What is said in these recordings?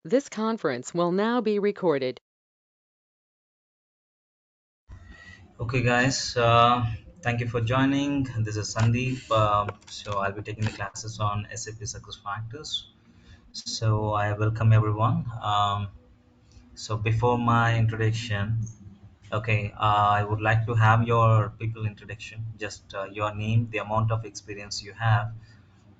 This conference will now be recorded. Okay, guys, thank you for joining. This is Sandeep. So I'll be taking the classes on SAP Success Factors. So I welcome everyone. So before my introduction, okay, I would like to have your people introduction, just your name, the amount of experience you have,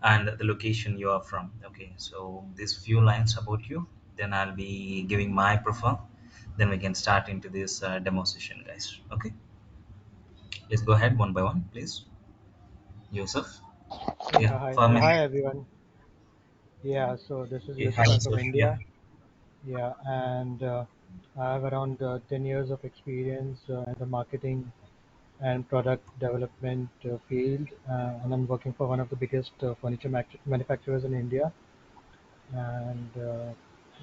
and the location you are from. Okay, so these few lines about you, then I'll be giving my profile. Then we can start into this demo session, guys. Okay, let's go ahead one by one, please. Yusuf. Yeah, Yeah, hi. for me. Hi, everyone. Yeah, so this is Yeah, hi, Yusuf. I'm from Yusuf. Yeah. India. Yeah, and I have around 10 years of experience in the marketing and product development field, and I'm working for one of the biggest furniture manufacturers in India. And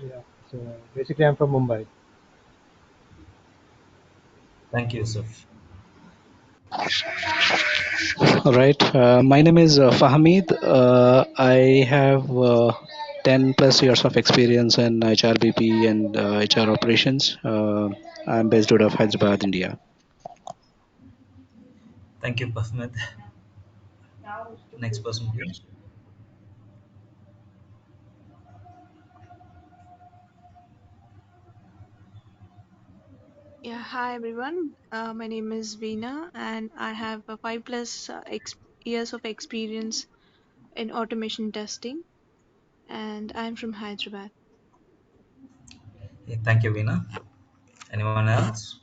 yeah, so basically, I'm from Mumbai. Thank you, Yusuf. All right. My name is Fahmid. I have 10 plus years of experience in HRBP and HR operations. I'm based out of Hyderabad, India. Thank you, Ahmed. Next person, please. Yeah, hi everyone. My name is Veena, and I have 5 plus years of experience in automation testing, and I'm from Hyderabad. Yeah, thank you, Veena. Anyone else?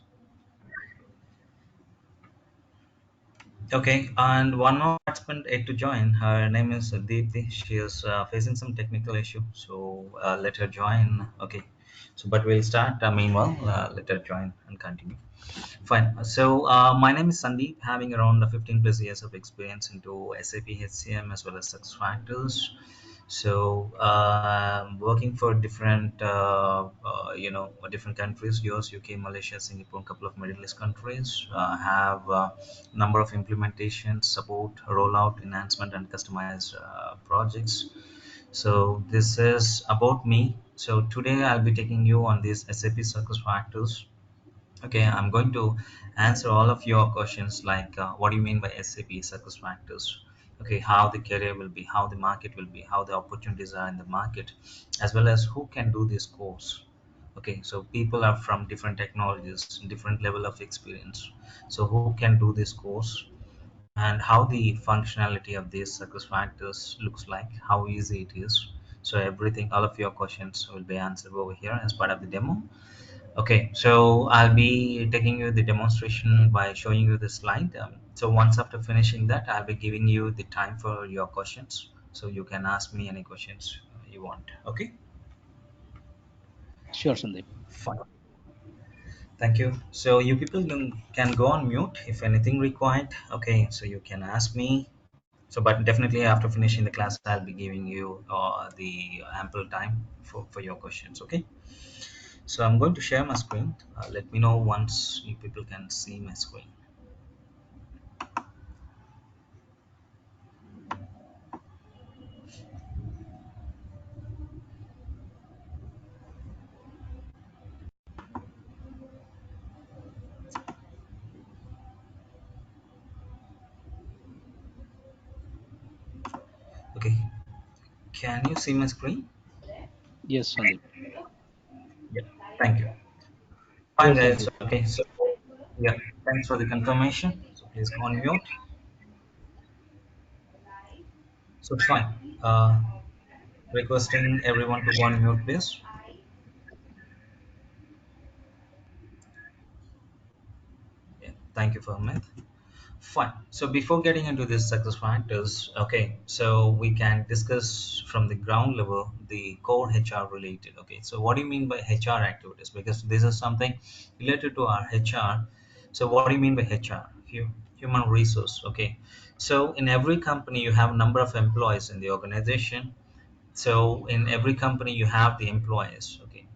Okay, and one more participant yet to join. Her name is Deepthi. She is facing some technical issue, so let her join. Okay, so but we'll start. Meanwhile, let her join and continue. Fine. So my name is Sandeep, having around 15 plus years of experience into SAP HCM as well as success factors. So working for different different countries, US, UK, Malaysia, Singapore, a couple of Middle East countries, have number of implementations, support, rollout, enhancement, and customized projects. So this is about me. So today I'll be taking you on these SAP success factors. Okay, I'm going to answer all of your questions like what do you mean by SAP success factors? Okay, how the career will be, how the market will be, how the opportunities are in the market, as well as who can do this course. Okay, so people are from different technologies, different level of experience. So who can do this course and how the functionality of these success factors looks like, how easy it is. So everything, all of your questions will be answered over here as part of the demo. Okay, so I'll be taking you the demonstration by showing you the slide. So once after finishing that, I'll be giving you the time for your questions. So you can ask me any questions you want. Okay, Sure, Sandeep. fine. Thank you. So you people can go on mute if anything required. Okay, so you can ask me. So, but definitely after finishing the class, I'll be giving you the ample time for your questions. Okay. So I'm going to share my screen. Let me know once you people can see my screen. Okay, can you see my screen? Yes, Sandeep. Yeah, thank you. Fine, Yes, guys. Sandeep. Okay, so yeah, thanks for the confirmation. So please go on mute. So fine. Requesting everyone to go on mute, please. Yeah, thank you for a minute. Fine. So before getting into these success factors, okay, so we can discuss from the ground level the core HR related. Okay, so what do you mean by HR activities? Because this is something related to our HR. So what do you mean by HR? Human resource. Okay, so in every company you have a number of employees in the organization. So in every company you have the employees. Okay,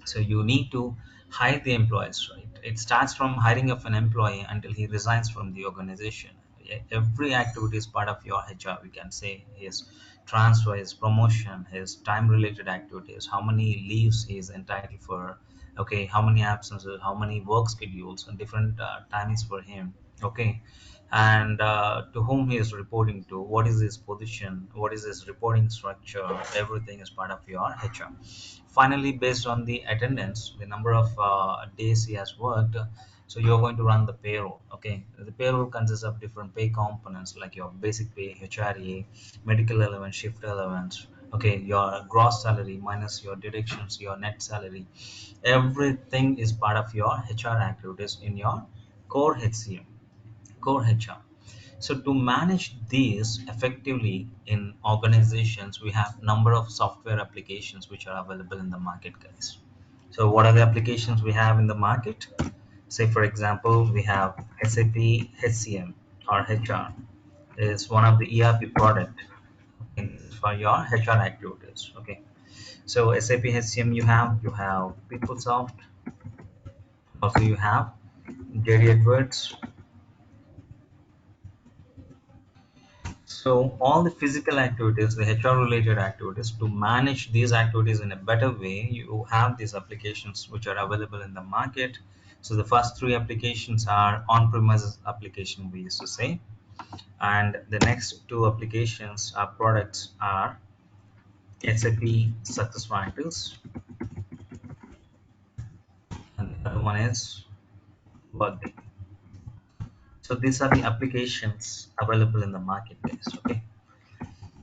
so you need to hire the employees, right? It starts from hiring of an employee until he resigns from the organization. Every activity is part of your HR. We can say yes. transfer, his promotion, his time related activities, how many leaves he is entitled for, okay, how many absences, how many work schedules and different timings for him, okay, and to whom he is reporting to, what is his position, what is his reporting structure, everything is part of your HR. Finally, based on the attendance, the number of days he has worked, so you're going to run the payroll. Okay, the payroll consists of different pay components like your basic pay, HRA, medical allowance, shift allowance, okay, your gross salary minus your deductions, your net salary, everything is part of your HR activities in your core HCM, core HR. So to manage these effectively in organizations, we have number of software applications which are available in the market, guys. So what are the applications we have in the market? Say for example, we have SAP HCM or HR is one of the ERP product for your HR activities. Okay. So SAP HCM you have PeopleSoft, also you have JD Edwards. So all the physical activities, the HR related activities, to manage these activities in a better way, you have these applications which are available in the market. So the first three applications are on-premises application, we used to say, and the next two applications are products are SAP SuccessFactors, and the other one is Workday. So these are the applications available in the market, guys. Okay.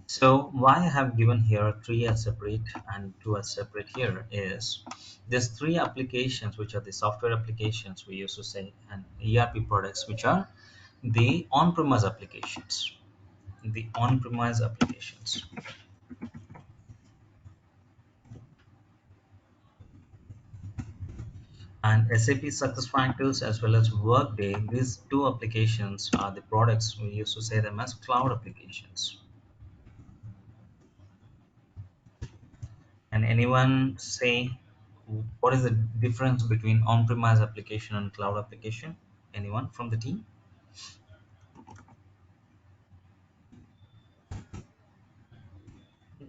So why I have given here three as separate and two as separate here is there's three applications which are the software applications we used to say, and ERP products which are the on-premise applications. The on-premise applications. And SAP SuccessFactors as well as Workday, these two applications are the products we used to say them as cloud applications. And anyone say what is the difference between on-premise application and cloud application? Anyone from the team?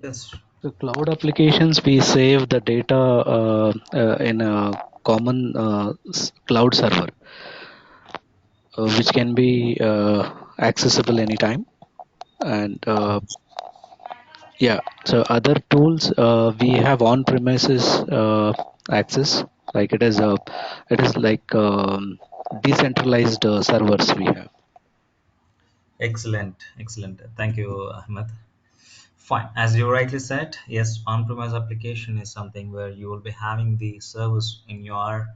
Yes. So cloud applications, we save the data in a common cloud server, which can be accessible anytime. And yeah, so other tools we have on-premises access, like it is like decentralized servers we have. Excellent, excellent. Thank you, Ahmed. Fine. As you rightly said, yes, on-premise application is something where you will be having the service in your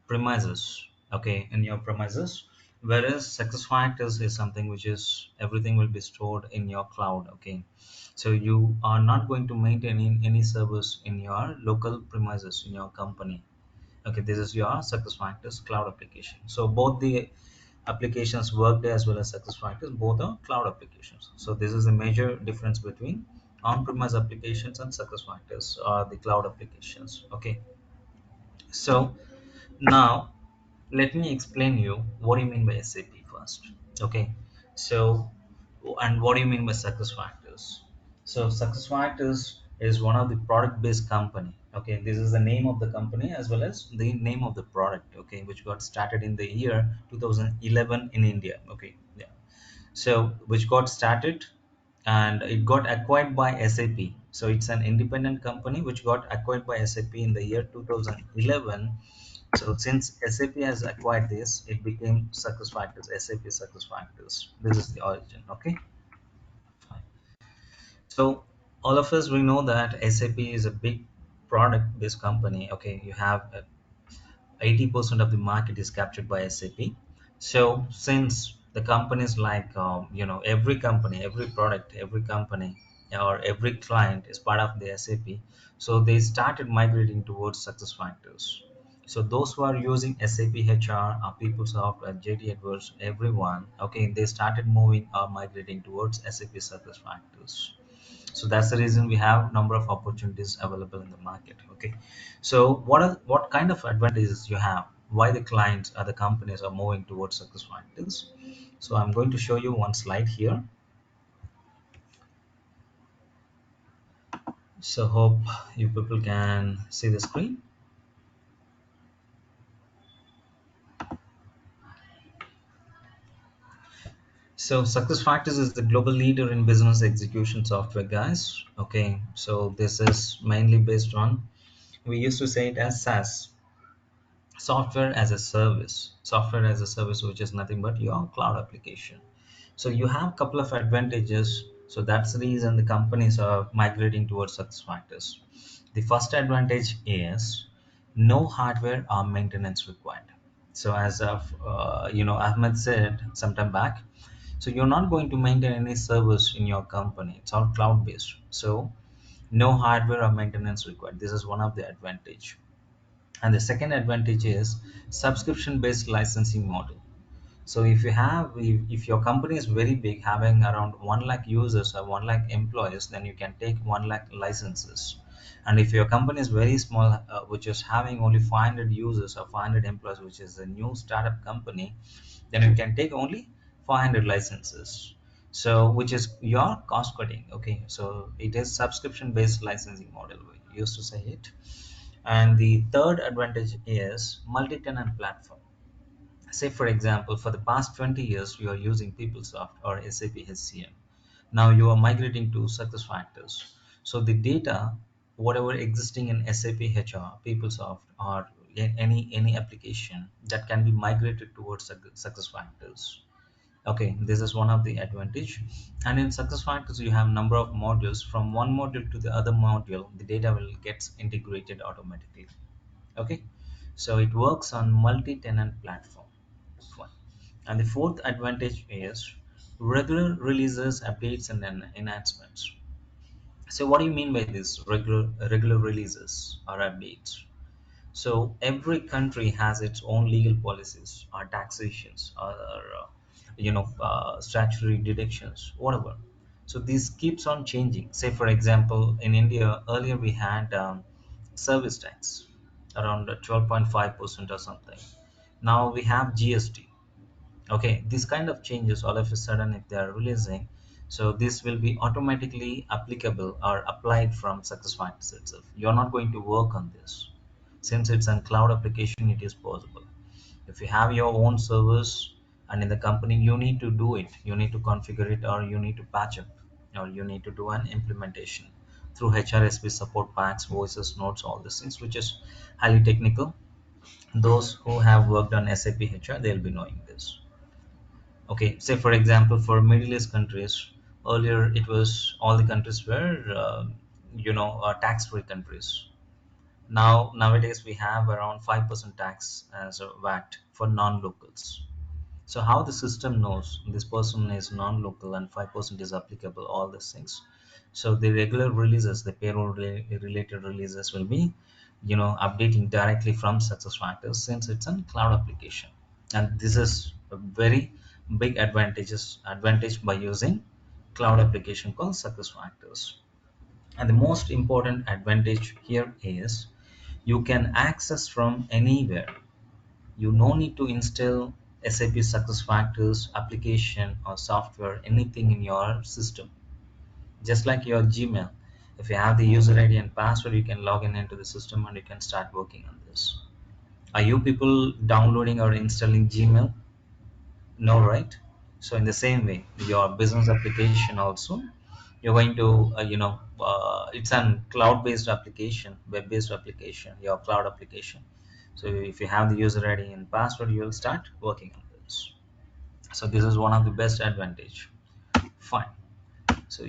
premises, okay, in your premises, whereas success factors is something which is everything will be stored in your cloud, okay. So you are not going to maintain any service in your local premises in your company, okay. This is your success factors cloud application. So both the applications Workday as well as success factors, both are cloud applications. So this is the major difference between on-premise applications and success factors or the cloud applications, okay. So now let me explain you what do you mean by SAP first, okay. So, and what do you mean by success factors? So success factors is one of the product based company, okay. This is the name of the company as well as the name of the product, okay, which got started in the year 2011 in India, okay. Yeah. So which got started and it got acquired by SAP. So it's an independent company which got acquired by SAP in the year 2011. So since SAP has acquired this, it became SuccessFactors, SAP SuccessFactors. This is the origin, okay? Fine. So all of us, we know that SAP is a big product-based company, okay? You have 80% of the market is captured by SAP. So since the companies like every company, every product, every company or every client is part of the SAP, so they started migrating towards success factors. So those who are using SAP HR or PeopleSoft or JD Edwards, everyone, okay, they started moving or migrating towards SAP success factors. So that's the reason we have number of opportunities available in the market, okay. So what kind of advantages you have, why the clients or the companies are moving towards success factors? So I'm going to show you one slide here. So hope you people can see the screen. So SuccessFactors is the global leader in business execution software, guys. Okay, so this is mainly based on, we used to say it as SaaS, software as a service. Software as a service, which is nothing but your cloud application. So you have a couple of advantages. So that's the reason the companies are migrating towards SuccessFactors. The first advantage is no hardware or maintenance required. So as of Ahmed said some time back, so you're not going to maintain any servers in your company. It's all cloud based. So no hardware or maintenance required. This is one of the advantage. And the second advantage is subscription based licensing model. So if your company is very big, having around 1 lakh users or 1 lakh employees, then you can take 1 lakh licenses. And if your company is very small, which is having only 500 users or 500 employees, which is a new startup company, then you can take only 500 licenses. So which is your cost cutting. Okay, so it is subscription based licensing model, we used to say it. And the third advantage is multi-tenant platform. Say for example, for the past 20 years you are using PeopleSoft or SAP HCM. Now you are migrating to SuccessFactors. So the data, whatever existing in SAP HR, PeopleSoft, or any application, that can be migrated towards SuccessFactors. Okay, this is one of the advantage. And in SuccessFactors you have number of modules. From one module to the other module, the data will gets integrated automatically. Okay, so it works on multi-tenant platform. Fine. And the fourth advantage is regular releases, updates, and enhancements. So what do you mean by this regular releases or updates? So every country has its own legal policies or taxations or statutory deductions, whatever. So this keeps on changing. Say for example, in India earlier we had service tax around 12.5% or something. Now we have GST. Okay, this kind of changes all of a sudden if they are releasing, so this will be automatically applicable or applied from SuccessFactors itself. You're not going to work on this. Since it's a cloud application, it is possible. If you have your own servers and in the company, you need to do it, you need to configure it, or you need to patch up, or you need to do an implementation through HRSP support packs, voices, notes, all these things, which is highly technical. Those who have worked on SAP HR, they'll be knowing this. Okay, say for example, for Middle East countries, earlier it was all the countries were tax-free countries. Now nowadays we have around 5% tax as a VAT for non-locals. So how the system knows this person is non-local and 5% is applicable, all these things. So the regular releases, the payroll related releases will be, updating directly from SuccessFactors, since it's a cloud application. And this is a very big advantage by using cloud application called SuccessFactors. And the most important advantage here is you can access from anywhere. You no need to install SAP SuccessFactors application or software, anything in your system. Just like your Gmail, if you have the user ID and password, you can log in into the system and you can start working on this. Are you people downloading or installing Gmail? No, right? So in the same way, your business application also, you're going to it's an cloud-based application, web-based application, your cloud application. So if you have the user ID and password, you will start working on this. So this is one of the best advantage. Fine. So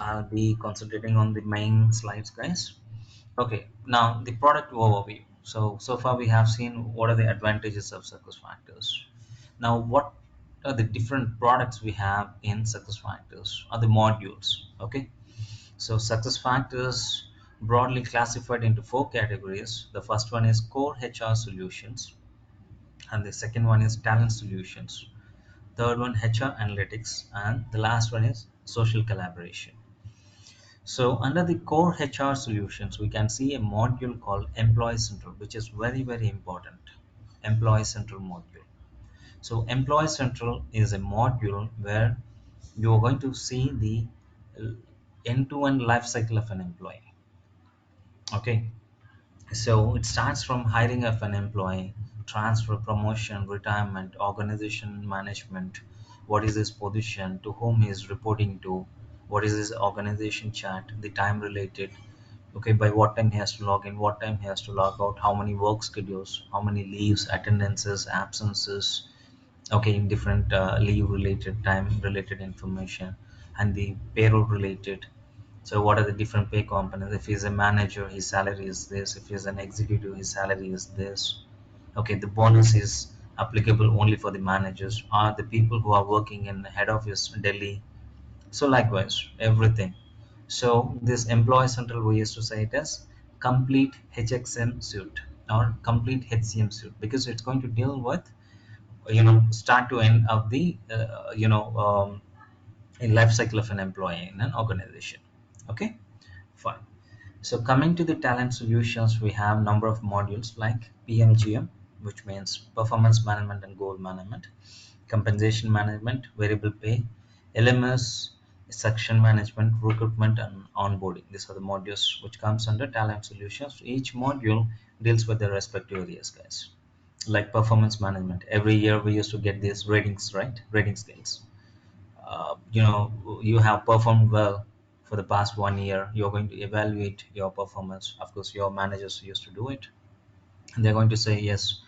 I'll be concentrating on the main slides, guys. Okay, now the product overview. So far we have seen what are the advantages of SuccessFactors. Now what are the different products we have in SuccessFactors, are the modules. Okay, so SuccessFactors broadly classified into four categories. The first one is core HR solutions, and the second one is talent solutions, third one HR analytics, and the last one is social collaboration. So under the core HR solutions, we can see a module called Employee Central, which is very, very important. Employee Central module. So Employee Central is a module where you are going to see the end-to-end life cycle of an employee. Okay, so it starts from hiring of an employee, transfer, promotion, retirement, organization management, what is his position, to whom he is reporting to, what is his organization chart, the time related, okay, by what time he has to log in, what time he has to log out, how many work schedules, how many leaves, attendances, absences, okay, in different leave related, time related information, and the payroll related. So what are the different pay components? If he's a manager, his salary is this. If he's an executive, his salary is this. Okay, the bonus is applicable only for the managers or the people who are working in the head office Delhi. So likewise, everything. So this employee central, we used to say it as complete HXM suite or complete HCM suite, because it's going to deal with, start to end of the in life cycle of an employee in an organization. Okay, fine. So coming to the talent solutions, we have number of modules like PMGM, which means performance management and goal management, compensation management, variable pay, LMS, section management, recruitment and onboarding. These are the modules which comes under talent solutions. Each module deals with their respective areas, guys. Like performance management, every year we used to get these ratings, right? Rating scales. You have performed well for the past 1 year, you're going to evaluate your performance. Of course, your managers used to do it, and they're going to say, yes,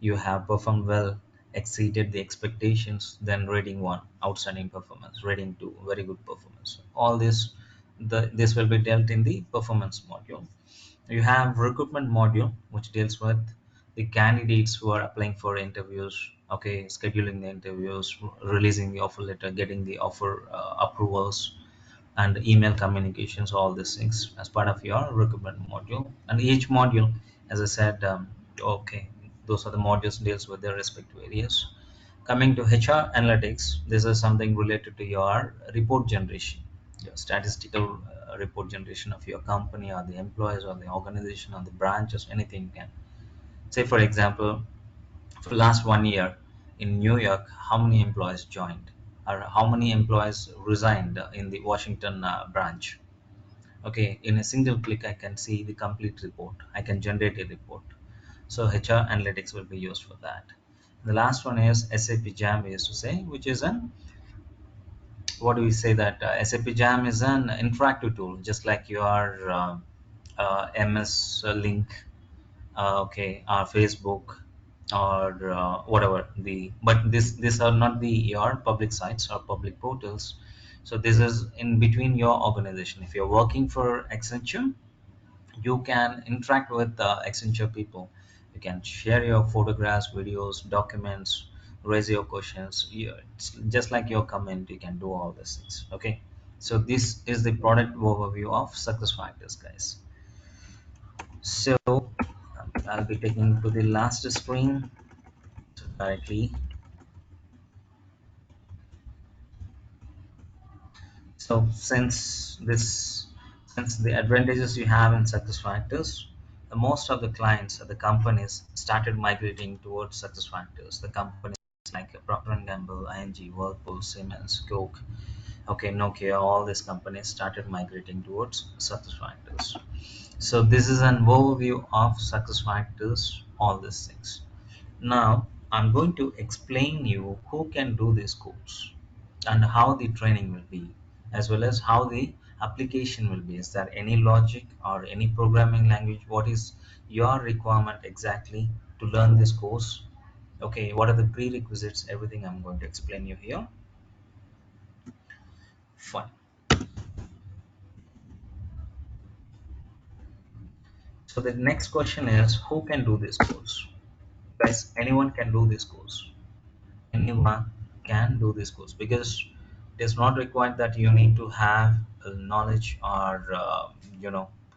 you have performed well, exceeded the expectations. Then rating 1, outstanding performance; rating 2, very good performance. All this will be dealt in the performance module. You have recruitment module, which deals with the candidates who are applying for interviews, okay, scheduling the interviews, releasing the offer letter, getting the offer approvals, and email communications, all these things as part of your recruitment module. And each module, as I said, okay, those are the modules deals with their respective areas. Coming to HR analytics, this is something related to your report generation, your statistical report generation of your company or the employees or the organization or the branches, anything you can. Say, for example, for last 1 year in New York, how many employees joined or how many employees resigned in the Washington branch. Okay, in a single click, I can see the complete report. I can generate a report. So HR analytics will be used for that. The last one is SAP Jam, we used to say, which is an, what do we say, that SAP Jam is an interactive tool, just like your MS Link, okay, or Facebook, or whatever the. But these are not the your public sites or public portals. So this is in between your organization. If you're working for Accenture, you can interact with the Accenture people. You can share your photographs, videos, documents, raise your questions. It's just like your comment, you can do all these things. Okay, so this is the product overview of success factors, guys. So I'll be taking to the last screen. So directly, so since the advantages you have in success factors, the most of the clients or the companies started migrating towards success factors. The companies like Procter and Gamble, ING, Whirlpool, Siemens, Coke, okay, Nokia, all these companies started migrating towards success factors. So this is an overview of success factors, all these things. Now I'm going to explain you who can do this course and how the training will be, as well as how the application will be. Is there any logic or any programming language? What is your requirement exactly to learn this course? Okay, what are the prerequisites? Everything I'm going to explain you here. Fine. So the next question is, who can do this course? Guys, anyone can do this course. Anyone can do this course, because it is not required that you need to have knowledge or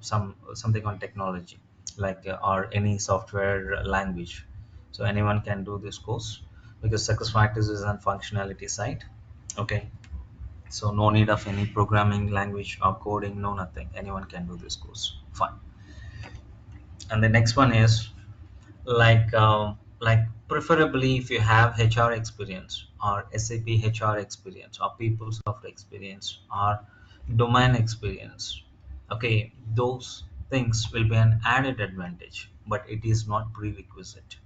something on technology, like or any software language. So anyone can do this course, because success factors is on functionality side. Okay, so no need of any programming language or coding, no nothing. Anyone can do this course. Fine. And the next one is, like preferably if you have HR experience or SAP HR experience or PeopleSoft experience or domain experience, okay, those things will be an added advantage, but it is not prerequisite.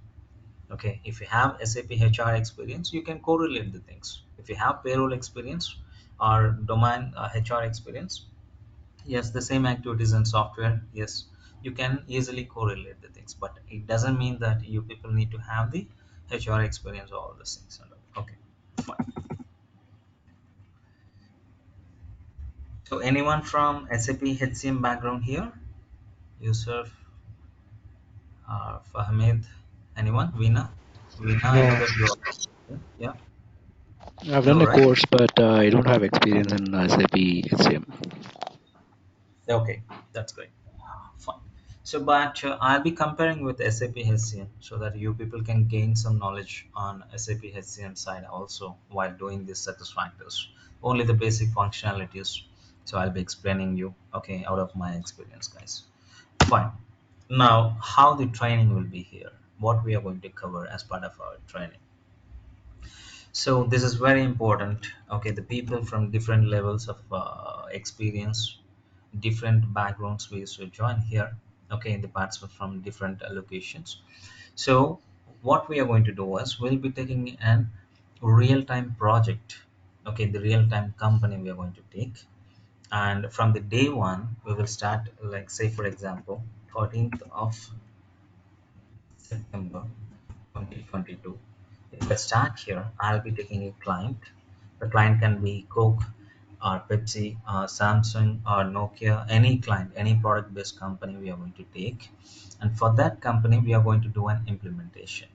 Okay, if you have SAP HR experience, you can correlate the things. If you have payroll experience or domain HR experience, yes, the same activities in software, yes, you can easily correlate the things, but it doesn't mean that you people need to have the HR experience or all these things. Okay, fine. So anyone from SAP HCM background here? Yusuf, Fahmid, anyone? Veena, I know No, that you are. Yeah, I've no, done a right? course, but I don't have experience in SAP HCM. Okay, that's great. Fine. So, but I'll be comparing with SAP HCM so that you people can gain some knowledge on SAP HCM side also while doing these success factors. Only the basic functionalities. So I'll be explaining you, okay, out of my experience, guys. Fine. Now, how the training will be here, what we are going to cover as part of our training. So this is very important. Okay, the people from different levels of experience, different backgrounds we used to join here. Okay, the participants from different locations. So what we are going to do is we'll be taking an real-time project. Okay, the real-time company we are going to take, and from the day one we will start, like say for example 13th of September 2022. If I start here, I'll be taking a client. The client can be Coke or Pepsi or Samsung or Nokia, any client, any product based company we are going to take. And for that company, we are going to do an implementation.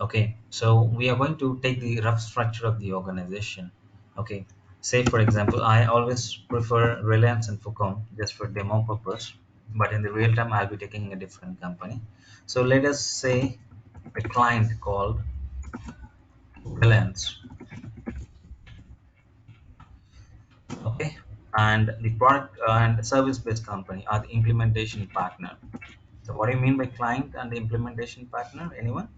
Okay, so we are going to take the rough structure of the organization. Okay, say for example, I always prefer Reliance and Fucom just for demo purpose, but in the real time, I'll be taking a different company. So let us say a client called Reliance, okay, and the product and service based company are the implementation partner. So what do you mean by client and the implementation partner? Anyone?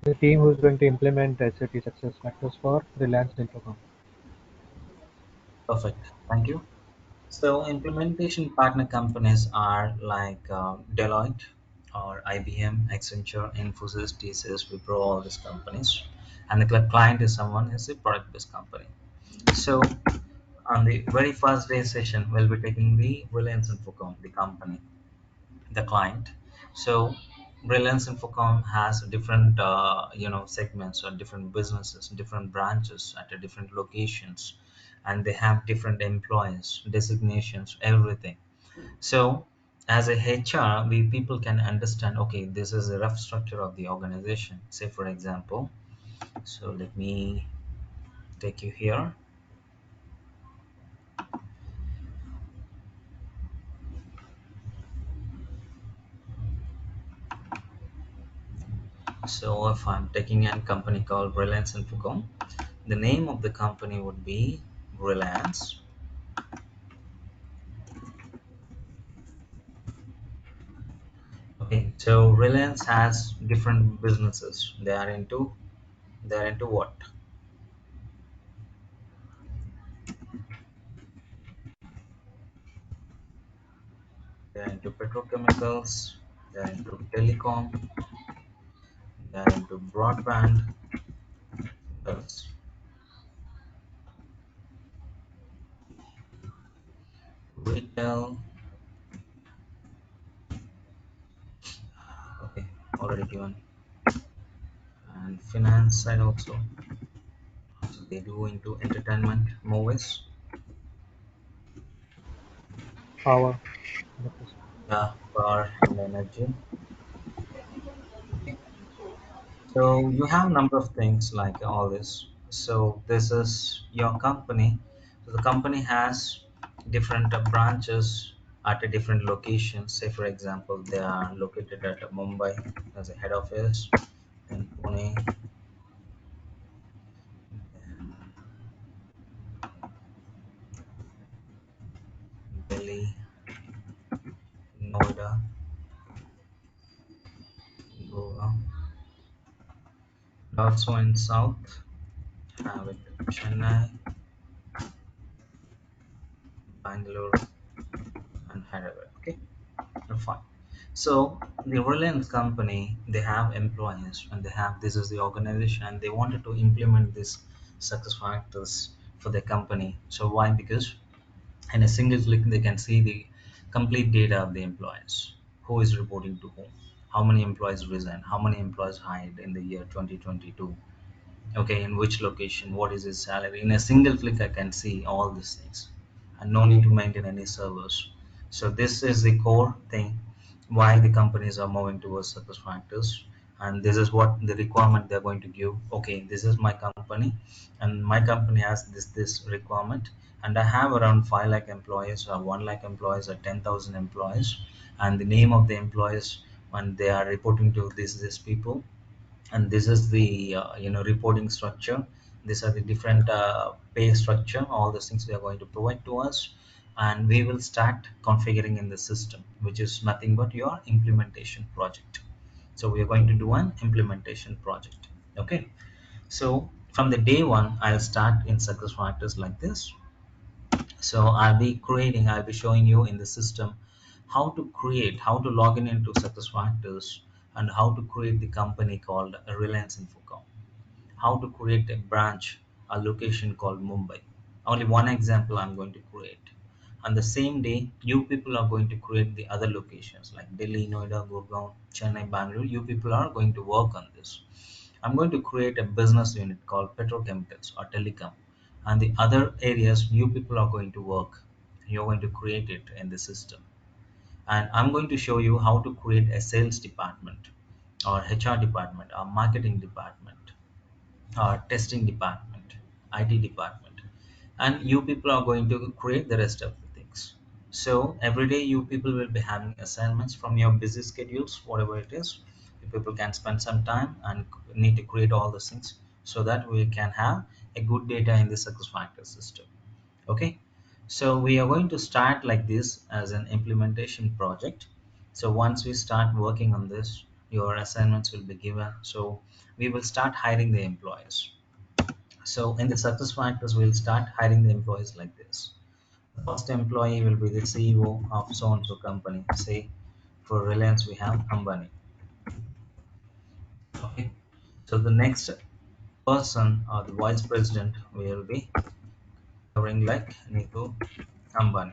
the team who's going to implement SAP SuccessFactors for Reliance Infocom. Perfect, thank you. So implementation partner companies are like Deloitte or IBM, Accenture, Infosys, TCS, Wipro, all these companies. And the client is someone is a product-based company. So on the very first day session, we'll be taking the Reliance Infocom, the company, the client. So Reliance Infocom has different segments or different businesses, different branches at a different locations, and they have different employees, designations, everything. So as a HR, we people can understand, okay, this is a rough structure of the organization. Say for example, so let me take you here. So if I'm taking a company called Reliance Infocom, the name of the company would be Reliance. Okay, so Reliance has different businesses. They are into what? They are into petrochemicals, they are into telecom, they are into broadband, else, retail, okay, already given, and finance side also. So they do into entertainment, movies, Power. 100%. yeah, power and energy. Okay. So you have number of things like all this. So this is your company. So the company has different branches at a different location. Say for example, they are located at Mumbai as a head office, then Pune, Delhi, Noida, Goa. Also in South, have it Chennai, Bangalore, and Hyderabad. Okay, fine. So the Reliance company, they have employees and they have, this is the organization, and they wanted to implement this success factors for their company. So why? Because in a single click they can see the complete data of the employees, who is reporting to whom, how many employees resigned, how many employees hired in the year 2022, okay, in which location, what is his salary. In a single click I can see all these things and no need to maintain any servers. So this is the core thing why the companies are moving towards success factors, and this is what the requirement they're going to give. Okay, this is my company, and my company has this requirement, and I have around 5 lakh employees or 1 lakh employees or 10,000 employees, and the name of the employees when they are reporting to these people, and this is the reporting structure. These are the different pay structure, all the things they are going to provide to us, and we will start configuring in the system, which is nothing but your implementation project. So we are going to do an implementation project. Okay, so from the day one I'll start in success factors like this. So I'll be showing you in the system how to create, how to log in into success factors, and how to create the company called Reliance Infocom, how to create a branch, a location called Mumbai. Only one example I'm going to create. On the same day, you people are going to create the other locations like Delhi, Noida, Gurgaon, Chennai, Bangalore. You people are going to work on this. I'm going to create a business unit called petrochemicals or telecom, and the other areas you people are going to work. You're going to create it in the system, and I'm going to show you how to create a sales department or HR department or marketing department or testing department, IT department, and you people are going to create the rest of the things. So every day you people will be having assignments from your busy schedules, whatever it is. You people can spend some time and need to create all those things so that we can have a good data in the success factor system. Okay, so we are going to start like this as an implementation project. So once we start working on this, your assignments will be given, so we will start hiring the employees. So in the success factors, we'll start hiring the employees like this. The first employee will be the CEO of so and so company. Say for Reliance we have Ambani. Okay, so the next person or the vice president will be covering like Nitu Ambani.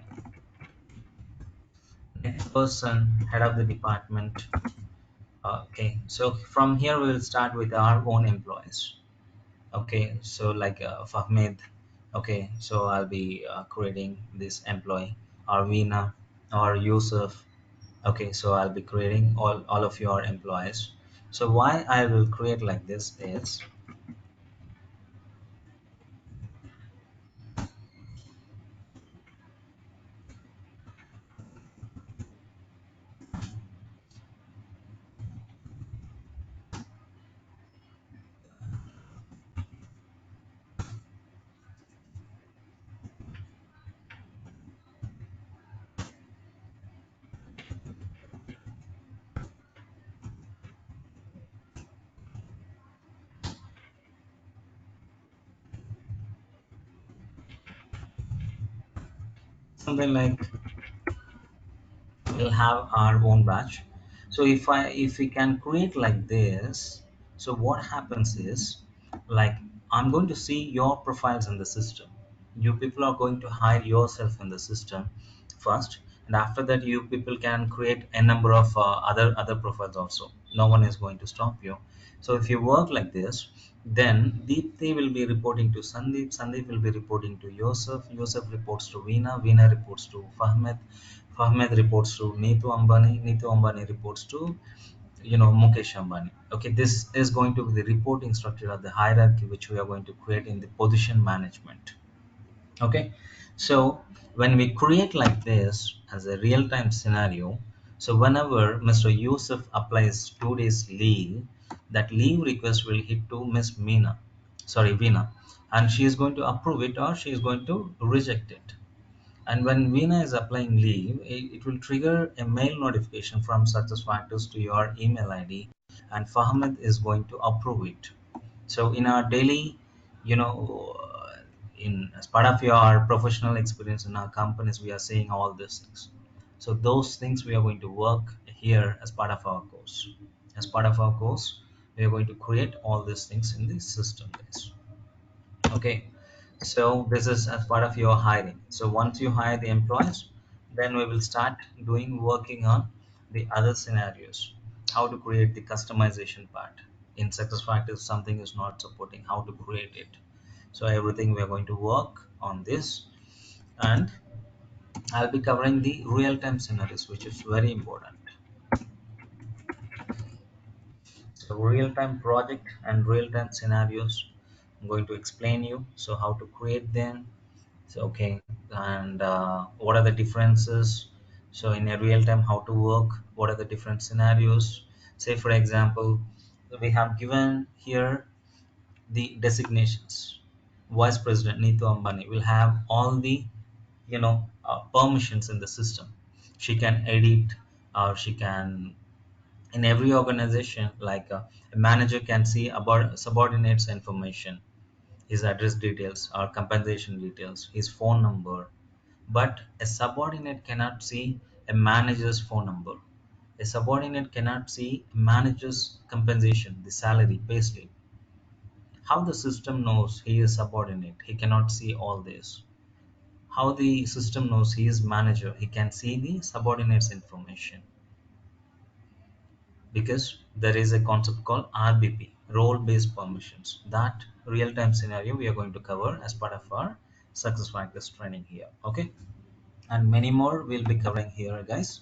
Next person, head of the department. Okay, so from here we will start with our own employees. Okay, so like Fahmed. Okay, so I'll be creating this employee, or Veena, or Yusuf. Okay, so I'll be creating all of your employees. So why I will create like this is, something like we'll have our own batch. So if we can create like this, so what happens is, like, I'm going to see your profiles in the system. You people are going to hide yourself in the system first, and after that you people can create a number of other profiles also. No one is going to stop you. So if you work like this, then Deepthi will be reporting to Sandeep, Sandeep will be reporting to Yosef, Yosef reports to Veena, Veena reports to Fahmed, Fahmed reports to Neetu Ambani, Neetu Ambani reports to Mukesh Ambani. Okay, this is going to be the reporting structure of the hierarchy which we are going to create in the position management. Okay, so when we create like this as a real-time scenario, so whenever Mr. Yusuf applies 2 days leave, that leave request will hit to Miss Veena, and she is going to approve it or she is going to reject it. And when Veena is applying leave, it will trigger a mail notification from SuccessFactors to your email ID, and Fahmed is going to approve it. So in our daily, you know, as part of your professional experience in our companies, we are seeing all these things. So those things we are going to work here as part of our course. As part of our course, we are going to create all these things in the system, guys. Okay, so this is as part of your hiring. So once you hire the employees, then we will start working on the other scenarios, how to create the customization part. In SuccessFactors, something is not supporting, how to create it. So everything we are going to work on this, and I'll be covering the real-time scenarios, which is very important. So real-time project and real-time scenarios, I'm going to explain you. So how to create them. So okay, and what are the differences? So in a real time, how to work? What are the different scenarios? Say for example, we have given here the designations. Vice President Neetu Ambani will have all the permissions in the system. She can edit, or she can, in every organization, like a manager can see about subordinates information, his address details or compensation details, his phone number. But a subordinate cannot see a manager's phone number. A subordinate cannot see a manager's compensation, the salary, payslip. How the system knows he is subordinate? He cannot see all this. How the system knows he is manager? He can see the subordinate's information, because there is a concept called RBP, role-based permissions. That real-time scenario we are going to cover as part of our SuccessFactors training here. Okay, and many more we'll be covering here, guys.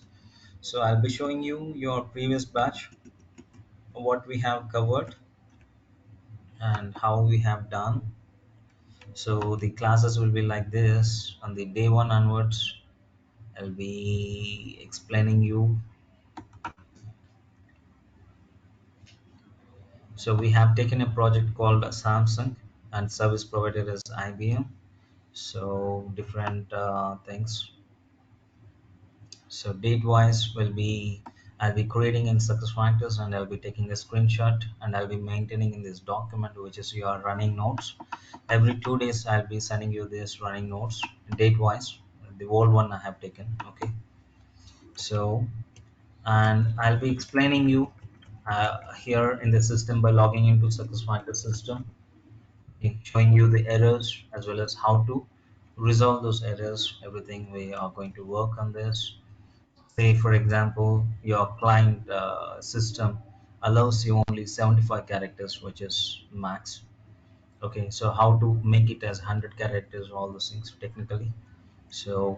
So I'll be showing you your previous batch, what we have covered and how we have done. So the classes will be like this. On the day one onwards, I'll be explaining you. So we have taken a project called Samsung, and service provider is IBM. So different things. So date wise will be, I'll be creating in SuccessFactors, and I'll be taking a screenshot, and I'll be maintaining in this document, which is your running notes. Every 2 days I'll be sending you this running notes date wise. The old one I have taken. Okay, so, and I'll be explaining you here in the system by logging into SuccessFactors system, showing you the errors as well as how to resolve those errors. Everything we are going to work on this. Say for example, your client system allows you only 75 characters, which is max. Okay, so how to make it as 100 characters, all those things technically. So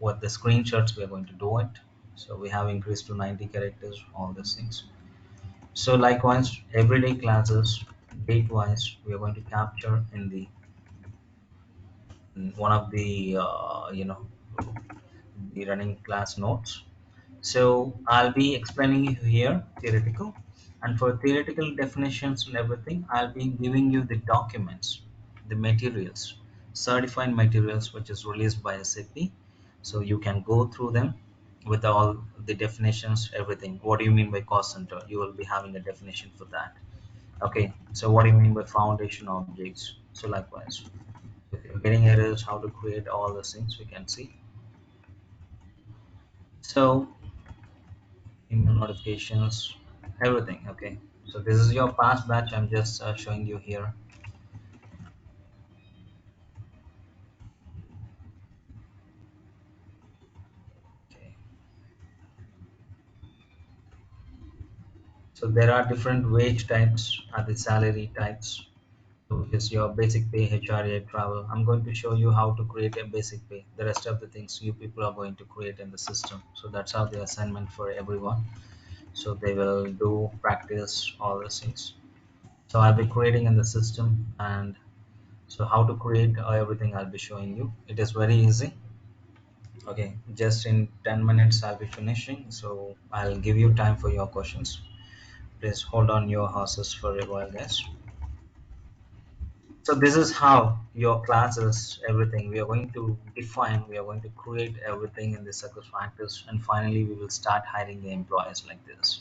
what the screenshots we are going to do it. So we have increased to 90 characters, all these things. So likewise, everyday classes, date wise, we are going to capture in the in one of the the running class notes. So I'll be explaining you here theoretical, and for theoretical definitions and everything, I'll be giving you the documents, the materials, certified materials, which is released by SAP. So you can go through them with all the definitions, everything. What do you mean by cost center? You will be having a definition for that. Okay, so what do you mean by foundation objects? So likewise, if you're getting errors, how to create all those things, we can see. So email notifications, everything. Okay, so this is your past batch. I'm just showing you here. Okay, so there are different wage types and the salary types. So which is your basic pay, HRA, travel. I'm going to show you how to create a basic pay. The rest of the things you people are going to create in the system. So that's how the assignment for everyone. So they will do practice all these things. So I'll be creating in the system, and so how to create everything I'll be showing you. It is very easy. Okay, just in 10 minutes I'll be finishing, so I'll give you time for your questions. Please hold on your horses for a while, guys. So this is how your classes, everything we are going to define, we are going to create everything in the SuccessFactors, and finally we will start hiring the employees like this.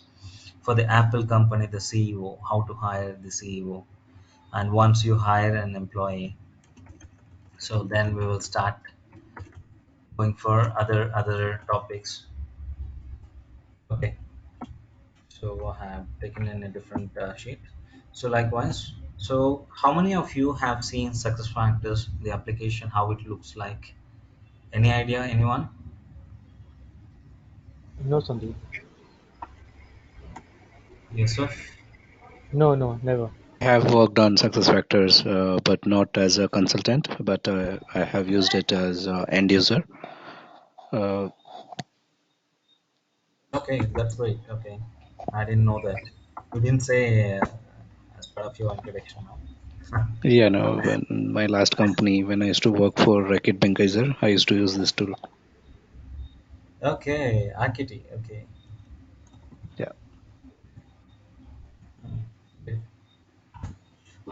For the Apple company, the CEO, how to hire the CEO. And once you hire an employee, So then we will start going for other topics. Okay, so I have taken in a different sheet. So likewise, so how many of you have seen success factors, the application, how it looks like? Any idea, anyone? No, Sandeep. Yusuf? No, no, never. I have worked on success factors, but not as a consultant, but I have used it as end user. Uh, Okay, that's great. Okay, I didn't know that. You didn't say as part of your introduction now. yeah, no, when my last company, when I used to work for Reckitt Benckiser, I used to use this tool. Okay, Akiti. Okay. Yeah. Hmm.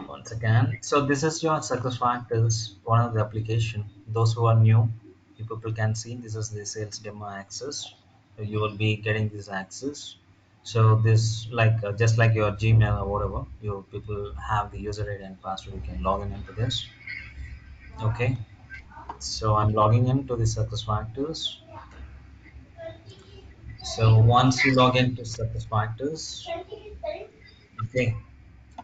Once again, so this is your success factors, one of the application. Those who are new, you people can see this is the sales demo access. So you will be getting this access. So this like just like your Gmail or whatever, you people have the user ID and password. You can log in into this. Okay. So I'm logging into the success factors. So once you log into success factors, okay.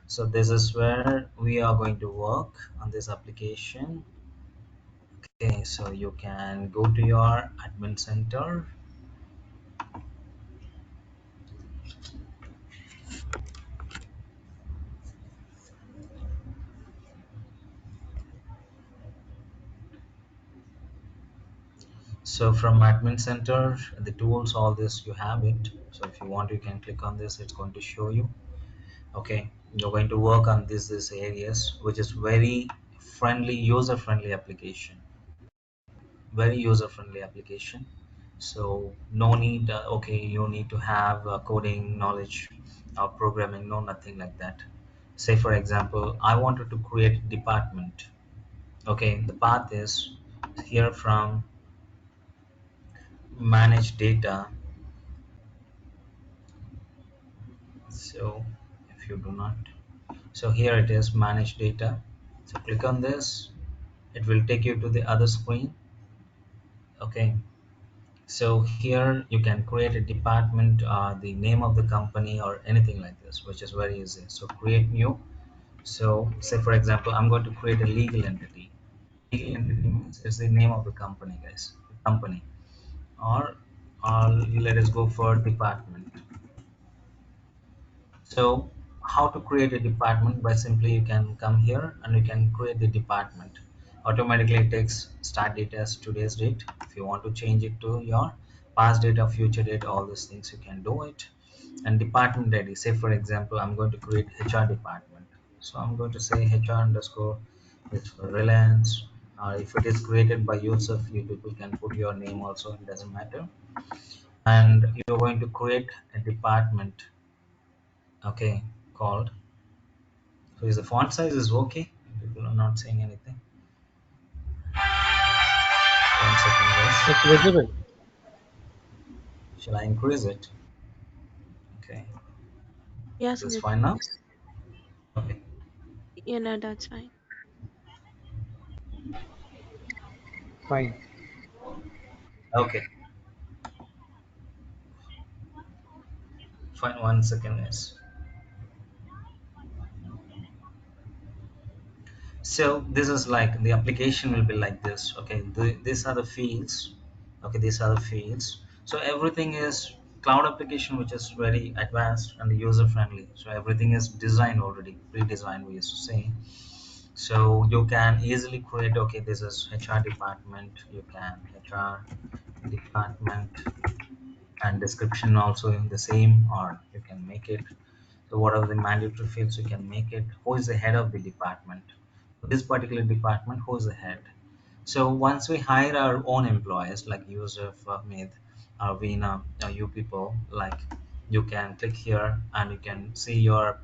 So this is where we are going to work on this application. Okay, so you can go to your admin center. So from admin center, the tools, all this you have it. So if you want, you can click on this. It's going to show you. Okay, you're going to work on this areas, which is very friendly, user friendly application. Very user friendly application. So no need. Okay, you need to have coding knowledge or programming. No, nothing like that. Say for example, I wanted to create a department. Okay, the path is here from manage data. So if you do not, so here it is, manage data. So click on this, it will take you to the other screen. Okay, so here you can create a department, the name of the company or anything like this, which is very easy. So create new. So say for example, I'm going to create a legal entity. Legal entity means it's the name of the company, guys, company. Or let us go for department. So how to create a department? By simply you can come here and you can create the department. Automatically it takes start date as today's date. If you want to change it to your past date or future date, all these things you can do it. And department ID, say for example, I'm going to create HR department. So I'm going to say HR underscore is for Reliance. If it is created by yourself, you people can put your name also, it doesn't matter. And you're going to create a department, okay, called, so is the font size is okay? People are not saying anything. 1 second, It's guys. visible. Shall I increase it? Okay, Yeah, this is Sandeep. fine now. Okay, Yeah, no, that's fine. Fine. okay, fine. 1 second, guys. So this is like the application will be like this. Okay, these are the fields. Okay, these are the fields. So everything is cloud application, which is very advanced and user friendly. So everything is designed already, pre-designed, we used to say. So you can easily create, okay, this is HR department. You can HR department and description also in the same, or you can make it. So what are the mandatory fields? You can make it. Who is the head of the department? This particular department, who is the head? So once we hire our own employees like Yusuf, Ahmed, Veena, you people, like you can click here and you can see your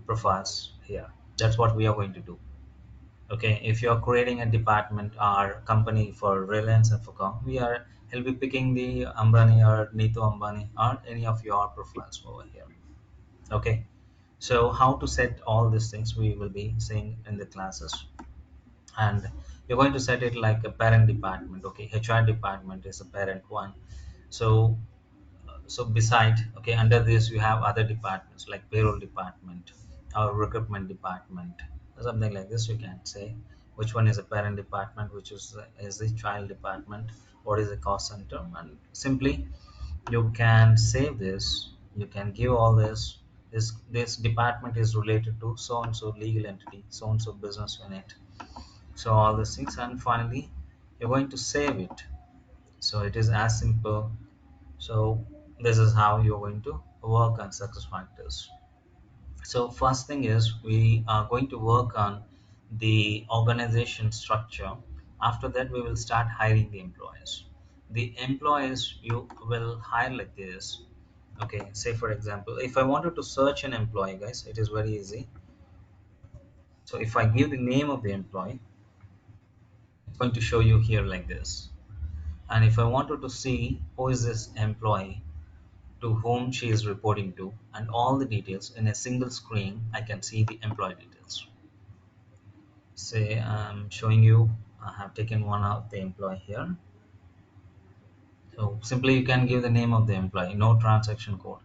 profiles here. That's what we are going to do. Okay, if you're creating a department or company for Reliance and Fuka, he'll be picking the Ambani or Neetu Ambani or any of your profiles over here. Okay, so how to set all these things we will be seeing in the classes. And you're going to set it like a parent department. Okay, HR department is a parent one. So beside, okay, under this you have other departments like payroll department or recruitment department, something like this. You can say which one is a parent department, which is the child department, what is the cost center, and simply you can save this. You can give all this. This department is related to so and so legal entity, so and so business unit, so all these things, and finally you're going to save it. So it is as simple. So this is how you're going to work on success factors. So first thing is we are going to work on the organization structure. After that we will start hiring the employees. The employees you will hire like this. Okay, say for example, if I wanted to search an employee, guys, it is very easy. So if I give the name of the employee, it's going to show you here like this. And if I wanted to see who is this employee, to whom she is reporting to, and all the details in a single screen, I can see the employee details. Say I'm showing you, I have taken one of the employee here. So simply you can give the name of the employee, no transaction code.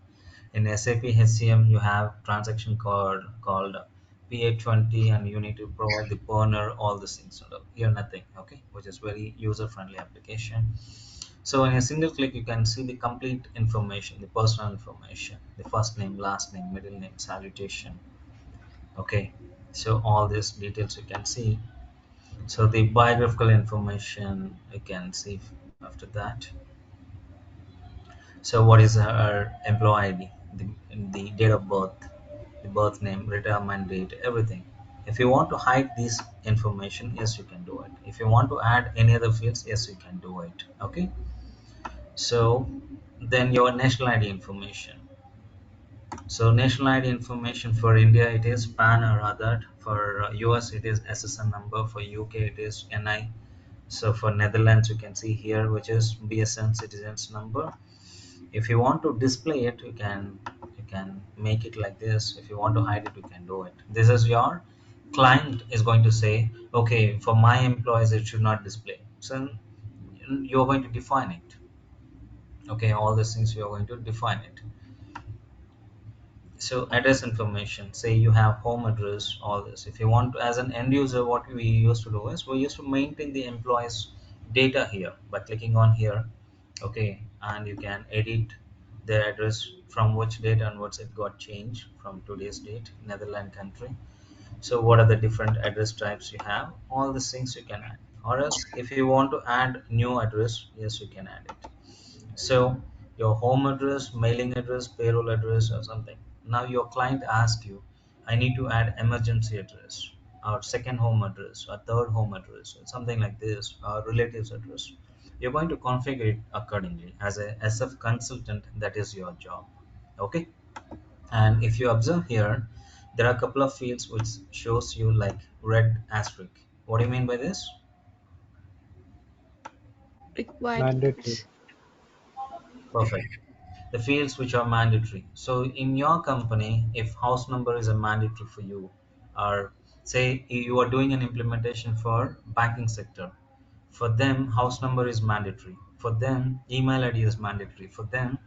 In SAP HCM, you have transaction code called PA20, and you need to provide the burner, all these things. Here nothing, okay, which is very user-friendly application. So in a single click, you can see the complete information, the personal information, the first name, last name, middle name, salutation. Okay, so all these details you can see. So the biographical information you can see after that. So what is her employee ID, the date of birth, the birth name, retirement date, everything. If you want to hide this information, yes, you can do it. If you want to add any other fields, yes, you can do it. Okay. So then your national ID information. So national ID information for India, it is PAN or Aadhaar. For US it is SSN number. For UK it is NI. So for Netherlands you can see here, which is BSN citizens number. If you want to display it, you can make it like this. If you want to hide it, you can do it. This is your client is going to say, okay, for my employees it should not display. So you're going to define it. Okay, all these things you are going to define it. So address information, say you have home address, all this. If you want to, as an end user, what we used to do is we used to maintain the employees data here by clicking on here. Okay, and you can edit their address from which date onwards it got changed from today's date, Netherlands country. So what are the different address types you have, all these things you can add. Or else if you want to add new address, yes, you can add it. So your home address, mailing address, payroll address, or something. Now your client asks you, I need to add emergency address, or second home address, or third home address, or something like this, or relatives address. You're going to configure it accordingly. As a SF consultant, that is your job. Okay. And if you observe here, there are a couple of fields which shows you like red asterisk. What do you mean by this? Required Mandatory. fields. Perfect. The fields which are mandatory. So in your company, if house number is a mandatory for you, or say you are doing an implementation for banking sector, for them house number is mandatory. For them email ID is mandatory. For them,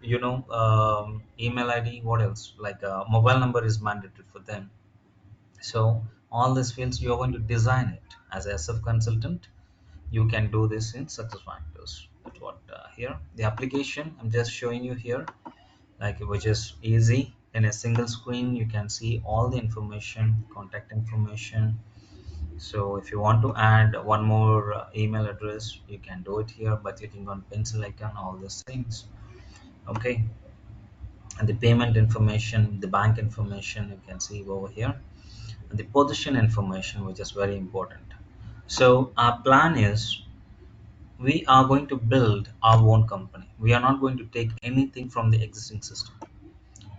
email ID. What else? Like mobile number is mandatory for them. So all these fields you are going to design it as a SF consultant. You can do this in success factors. That's what here the application I'm just showing you here, like which is easy. In a single screen you can see all the information, contact information. So if you want to add one more email address, you can do it here by clicking on pencil icon, all these things. Okay. And the payment information, the bank information, you can see over here. And the position information, which is very important. So our plan is we are going to build our own company. We are not going to take anything from the existing system.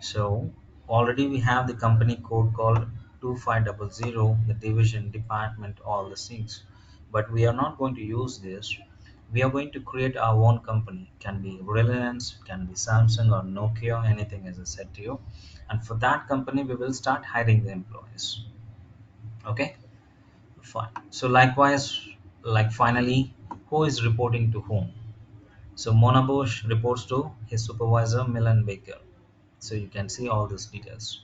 So already we have the company code called 2500, the division, department, all the things. But we are not going to use this. We are going to create our own company. Can be Reliance, can be Samsung or Nokia, anything as I said to you. And for that company, we will start hiring the employees. Okay. Fine. So likewise, like finally, who is reporting to whom? So Mona Bosch reports to his supervisor Milan Baker. So you can see all these details.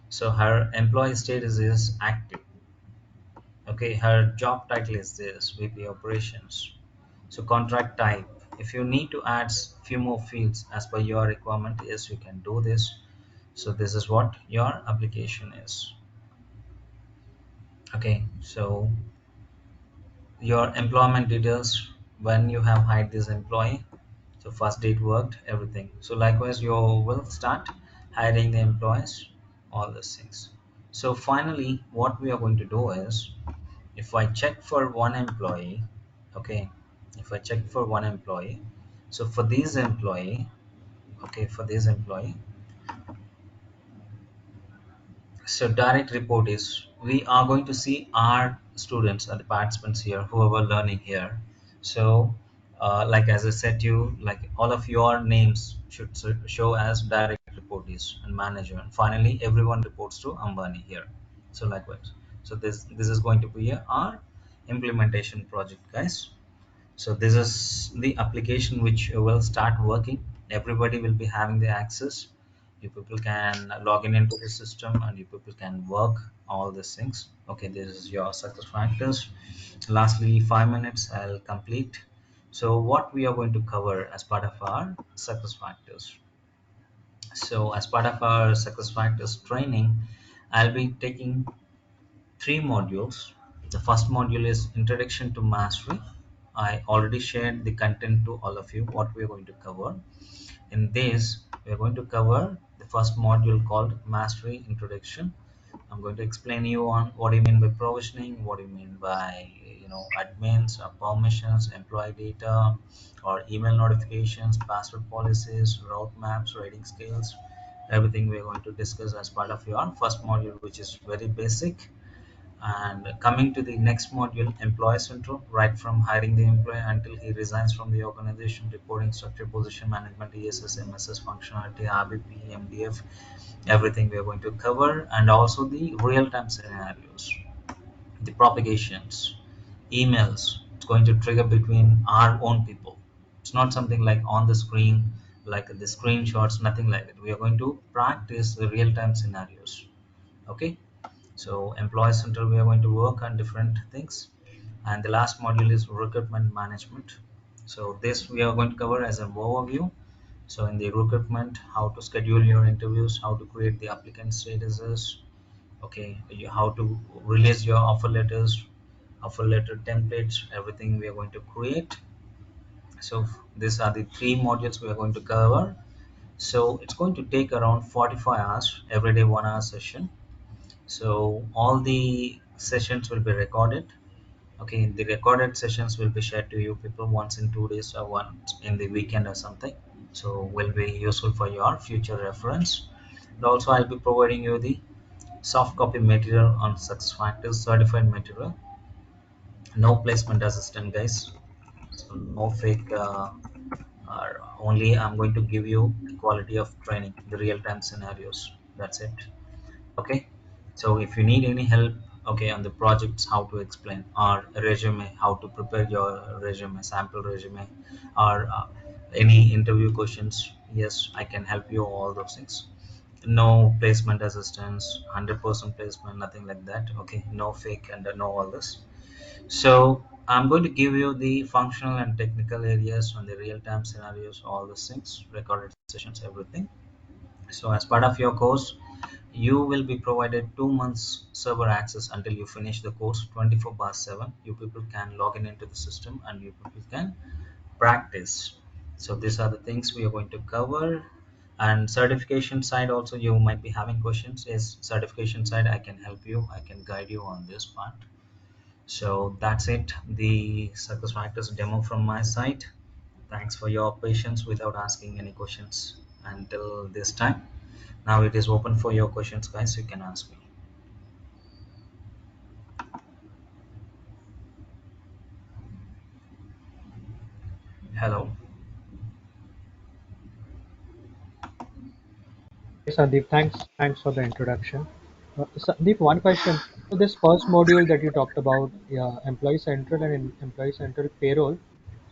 So her employee status is active. Okay, her job title is this, VP Operations. So contract type. If you need to add few more fields as per your requirement, yes, you can do this. So this is what your application is. Okay, so your employment details, when you have hired this employee, so first date worked, everything. So likewise you will start hiring the employees, all these things. So finally what we are going to do is, if I check for one employee, okay, if I check for one employee, so for this employee, okay, for this employee, so direct report is, we are going to see our students and the participants here, whoever learning here. So like as I said to you, like all of your names should show as direct reportees and manager, and finally everyone reports to Ambani here. So likewise, so this is going to be our implementation project, guys. So this is the application which will start working. Everybody will be having the access. You people can log in into the system and you people can work all these things. Okay, this is your success factors. Lastly, 5 minutes I'll complete. So what we are going to cover as part of our success factors. So as part of our success factors training, I'll be taking 3 modules. The first module is Introduction to Mastery. I already shared the content to all of you, what we are going to cover. In this, we are going to cover the first module called Mastery Introduction. I'm going to explain you on what do you mean by provisioning, what do you mean by admins, or permissions, employee data, or email notifications, password policies, route maps, writing skills. Everything we are going to discuss as part of your first module, which is very basic. And coming to the next module, employee central, right from hiring the employee until he resigns from the organization, reporting structure, position management, ESS, MSS functionality, RBP, MDF, everything we are going to cover. And also the real-time scenarios, the propagations, emails. It's going to trigger between our own people. It's not something like on the screen, like the screenshots, nothing like that. We are going to practice the real-time scenarios. Okay, so employee center, we are going to work on different things. And the last module is recruitment management. So this we are going to cover as an overview. So in the recruitment, how to schedule your interviews, how to create the applicant statuses, okay, how to release your offer letters, offer letter templates, everything we are going to create. So these are the 3 modules we are going to cover. So it's going to take around 45 hours, every day 1 hour session. So all the sessions will be recorded. Okay, the recorded sessions will be shared to you people once in 2 days or once in the weekend or something. So will be useful for your future reference. And also I'll be providing you the soft copy material on success factors certified material. No placement assistant, guys. So no fake only I'm going to give you the quality of training, the real-time scenarios. That's it. Okay, so if you need any help, okay, on the projects, how to explain, or resume, how to prepare your resume, sample resume, or any interview questions, yes, I can help you all those things. No placement assistance, 100% placement, nothing like that. Okay, no fake and no all this. So I'm going to give you the functional and technical areas on the real-time scenarios, all those things, recorded sessions, everything. So as part of your course, you will be provided 2 months server access until you finish the course 24/7. You people can log in into the system and you people can practice. So these are the things we are going to cover. And certification side also, you might be having questions. Yes, certification side, I can help you, I can guide you on this part. So that's it, the success factors demo from my side. Thanks for your patience without asking any questions until this time. Now it is open for your questions, guys. You can ask me. Hello. Sandeep, thanks for the introduction. Sandeep, one question. So this first module that you talked about, yeah, Employee Central and Employee Central Payroll.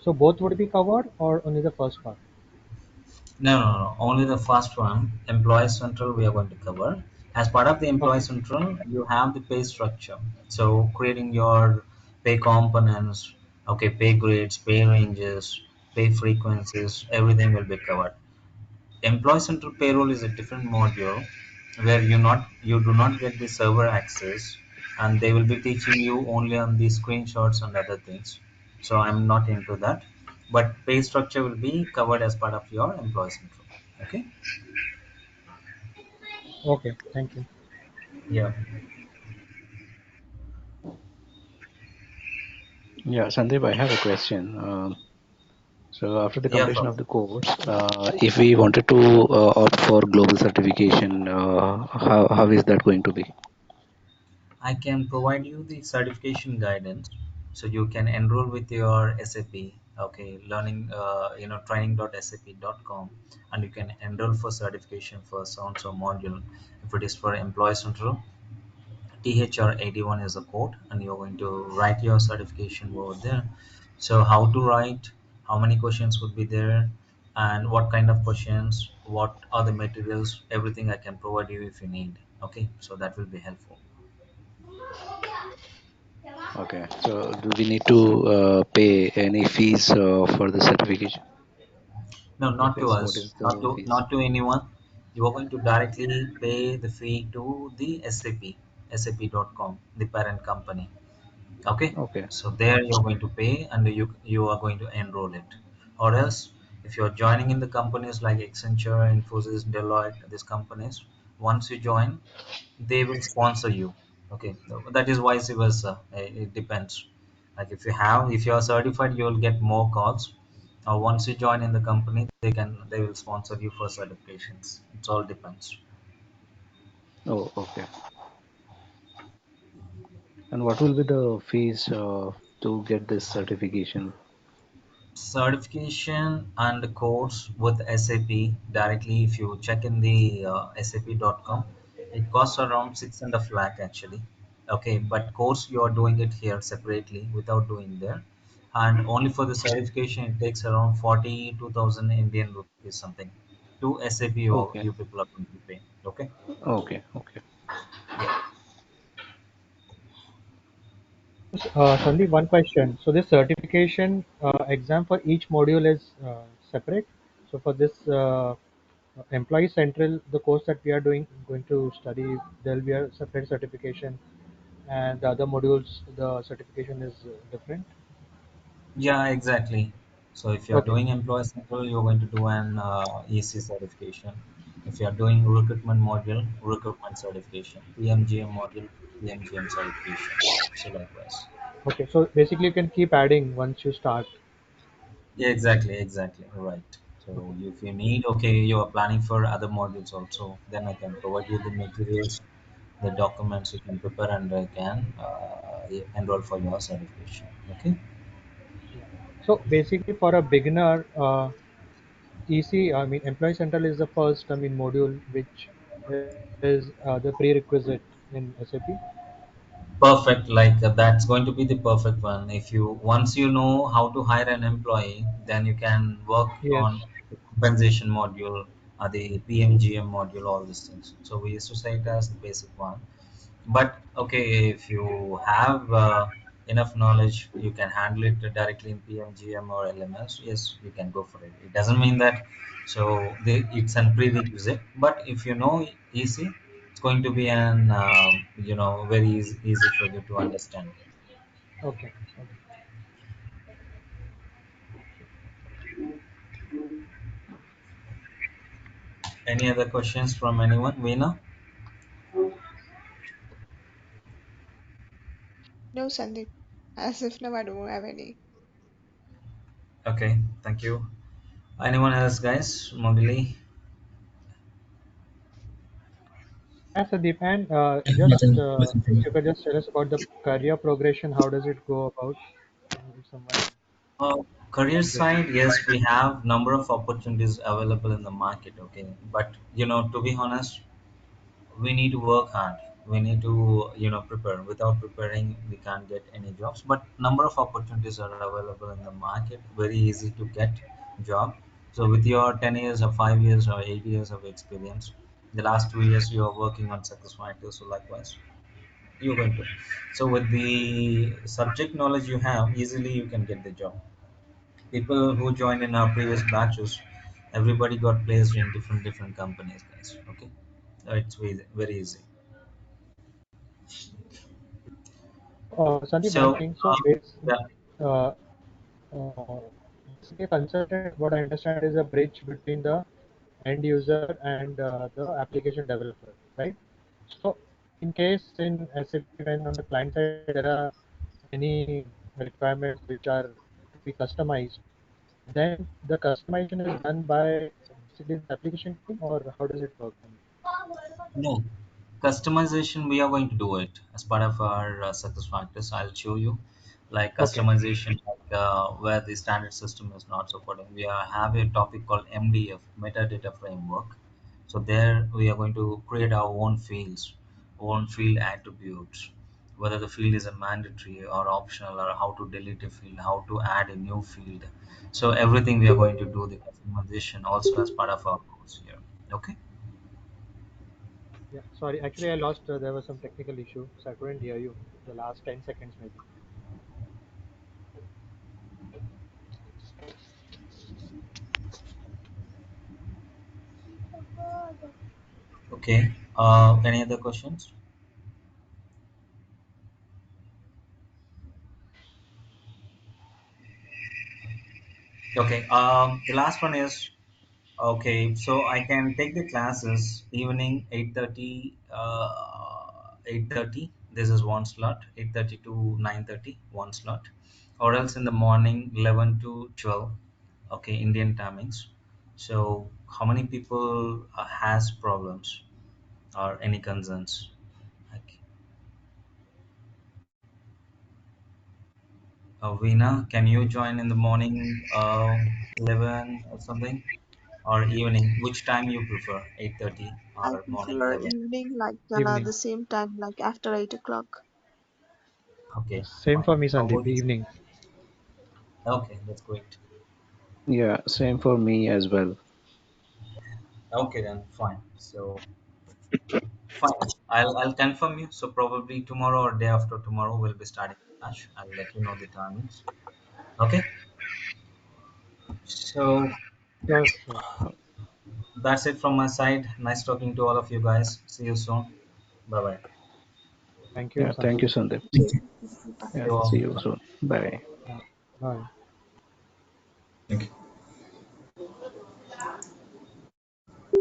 So both would be covered or only the first part? No, no, no. Only the first one, Employee Central, we are going to cover. As part of the Employee Okay. Central, you have the pay structure. So creating your pay components, okay, pay grades, pay ranges, pay frequencies, everything will be covered. Employee Central Payroll is a different module where you do not get the server access, and they will be teaching you only on the screenshots and other things. So I'm not into that. But pay structure will be covered as part of your Employee Central. Okay. Okay. Thank you. Yeah. Yeah, Sandeep, I have a question. So after the Yeah. completion of First. the course, if we wanted to opt for global certification, how is that going to be? I can provide you the certification guidance, so you can enroll with your SAP. Okay, learning, training.sap.com, and you can enroll for certification for so and so module. If it is for Employee Central, THR81 is the code, and you're going to write your certification over there. So how to write, how many questions would be there, and what kind of questions, what are the materials, everything I can provide you if you need. Okay, so that will be helpful. Okay. So do we need to pay any fees for the certification? No, If not to yes, what us, is the fees? not to anyone. You are going to directly pay the fee to the SAP, sap.com, the parent company. Okay, Okay. so there you're going to pay, and you are going to enroll it. Or else, if you're joining in the companies like Accenture, Infosys, Deloitte, these companies, once you join, they will sponsor you. Okay, that is vice versa. It depends. Like if you are certified, you will get more calls. Or once you join in the company, they will sponsor you for certifications. It all depends. Oh, okay. And what will be the fees to get this certification? Certification and course with SAP directly, if you check in the sap.com, it costs around 6.5 lakh actually. Okay, but course you are doing it here separately without doing there, and only for the certification it takes around 42,000 Indian rupees something. To SAP Okay. you people are going to pay. Okay. Okay. Okay. Yeah. Sandeep, one question. So this certification exam for each module is separate. So for this Employee Central, the course that we are going to study, there will be a separate certification, and the other modules, the certification is different. Yeah, exactly. So if you are Okay. doing Employee Central, you're going to do an EC certification. If you are doing recruitment module, recruitment certification. PMGM module, PMGM certification. So likewise. Okay. So basically, you can keep adding once you start. Yeah, exactly, exactly. Right. So Okay. if you need, okay, you are planning for other modules also, then I can provide you the materials, the documents you can prepare, and I can enroll for your certification. Okay. Yeah. So basically, for a beginner, EC, I mean, Employee Central is the first, I mean, module which is the prerequisite in SAP. Perfect, like that's going to be the perfect one. If you once you know how to hire an employee, then you can work Yes. on the compensation module, the PMGM module, all these things. So we used to say it as the basic one. But okay, if you have enough knowledge, you can handle it directly in PMGM or LMS. Yes, you can go for it. It doesn't mean that it's a prerequisite. But if you know easy, it's going to be an very easy for you to understand. Okay. Okay. Any other questions from anyone, Veena? No, Sandeep. As if now I don't have any. Okay, thank you. Anyone else, guys? Mogili? Yeah, Sandeep, and just Nothing. Nothing for if me. you could just tell us about the career progression, how does it go about? If someone Career wants it. side, yes, we have number of opportunities available in the market. Okay, but to be honest, we need to work hard. We need to prepare. Without preparing, we can't get any jobs. But number of opportunities are available in the market, very easy to get job. So with your 10 years or 5 years or 8 years of experience, the last 2 years you are working on success factors, so likewise you're going to. So with the subject knowledge you have, easily you can get the job. People who joined in our previous batches, everybody got placed in different companies, guys. Okay. It's very easy. Sandeep, one So thing. So, basically, yeah. uh, uh, basically, a consultant, what I understand, is a bridge between the end user and the application developer, right? So, in case in SAP, when on the client side there are any requirements which are to be customized, then the customization is done by basically the application team, or how does it work? No, customization we are going to do it as part of our success factors. I'll show you, like Okay. customization, like where the standard system is not supporting. We have a topic called MDF Metadata Framework. So there we are going to create our own fields, own field attributes, whether the field is a mandatory or optional, or how to delete a field, how to add a new field. So everything we are going to do the customization also as part of our course here. Okay. Yeah. Sorry, actually, I lost. There was some technical issue, so I couldn't hear you. The last 10 seconds, maybe. Okay. Any other questions? Okay. The last one is okay. So I can take the classes evening 8:30. 8:30. This is one slot. 8:30 to 9:30. One slot, or else in the morning 11 to 12. Okay, Indian timings. So how many people has problems or any concerns? Like, Veena, can you join in the morning 11 or something? Or evening? Which time you prefer? 8:30 I or morning prefer 11? evening, like Evening. the same time, like after 8 o'clock. Okay, Same fine. for me, How Sandeep. about you? Evening. Okay, that's great. Yeah, same for me as well. Okay, then fine. So fine. I'll confirm you. So probably tomorrow or day after tomorrow we'll be starting batch. I'll let you know the timings. Okay. So Sure, sure. that's it from my side. Nice talking to all of you guys. See you soon. Bye bye. Thank you, Yeah, thank you, Sandeep. Sandeep. Thank you. Bye. Yeah, You see all. you soon. Bye. Yeah. Bye.